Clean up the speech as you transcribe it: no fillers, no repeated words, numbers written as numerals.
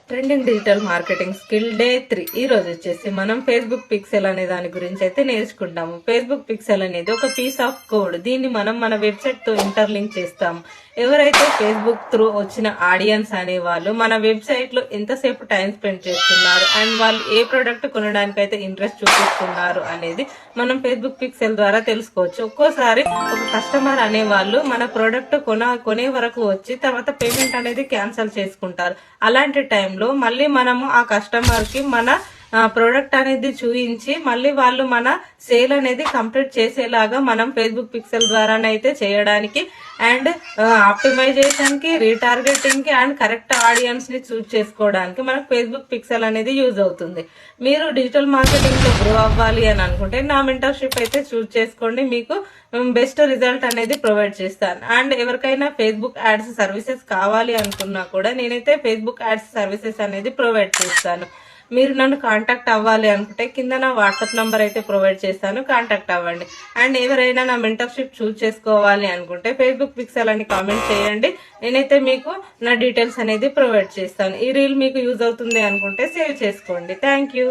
Trending digital marketing skill day 3 ఈ రోజు వచ్చేసి మనం ఫేస్బుక్ పిక్సెల్ అనే దాని గురించి అయితే నేర్చుకుంటాము. ఫేస్బుక్ పిక్సెల్ అనేది ఒక పీస్ ఆఫ్ కోడ్. దీన్ని మనం మన వెబ్సైట్ తో ఇంటర్లింక్ చేస్తాము. ఎవరైతే ఫేస్బుక్ త్రూ వచ్చిన ఆడియన్స్ అనే వాళ్ళు మన వెబ్సైట్ లో ఎంతసేపు టైం స్పెండ్ చేస్తున్నారు అండ్ వాళ్ళు ఏ ప్రొడక్ట్ కొనడానికి అయితే ఇంట్రెస్ట్ చూపిస్తున్నారు అనేది మనం ఫేస్బుక్ పిక్సెల్ ద్వారా తెలుసుకోవచ్చు. ఒక్కోసారి ఒక కస్టమర్ అనే వాళ్ళు మన ప్రోడక్ట్ కొనే వరకు వచ్చి తర్వాత పేమెంట్ అనేది క్యాన్సిల్ చేసుకుంటారు. అలాంటి టైంలో మళ్ళీ మనము ఆ కస్టమర్ కి మన ప్రోడక్ట్ అనేది చూపించి మళ్ళీ వాళ్ళు మన సేల్ అనేది కంప్లీట్ చేసేలాగా మనం ఫేస్బుక్ పిక్సెల్ ద్వారానైతే చేయడానికి అండ్ ఆప్టిమైజేషన్ కి, రీటార్గెటింగ్ కి అండ్ కరెక్ట్ ఆడియన్స్ ని చూస్ చేసుకోవడానికి మనకు ఫేస్బుక్ పిక్సెల్ అనేది యూజ్ అవుతుంది. మీరు డిజిటల్ మార్కెటింగ్ లో గ్రో అవ్వాలి అని అనుకుంటే నా మెంటర్షిప్ అయితే చూస్ చేసుకోండి. మీకు బెస్ట్ రిజల్ట్ అనేది ప్రొవైడ్ చేస్తాను. అండ్ ఎవరికైనా ఫేస్బుక్ యాడ్స్ సర్వీసెస్ కావాలి అనుకున్నా కూడా నేనైతే ఫేస్బుక్ యాడ్స్ సర్వీసెస్ అనేది ప్రొవైడ్ చేస్తాను. మీరు నన్ను కాంటాక్ట్ అవ్వాలి అనుకుంటే కింద నా వాట్సాప్ నంబర్ అయితే ప్రొవైడ్ చేస్తాను, కాంటాక్ట్ అవ్వండి. అండ్ ఎవరైనా నా మెంటర్షిప్ చూస్ చేసుకోవాలి అనుకుంటే ఫేస్బుక్ పిక్సెల్ అని కామెంట్ చేయండి. నేనైతే మీకు నా డీటెయిల్స్ అనేది ప్రొవైడ్ చేస్తాను. ఈ రీల్ మీకు యూజ్ అవుతుంది అనుకుంటే సేవ్ చేసుకోండి. Thank you.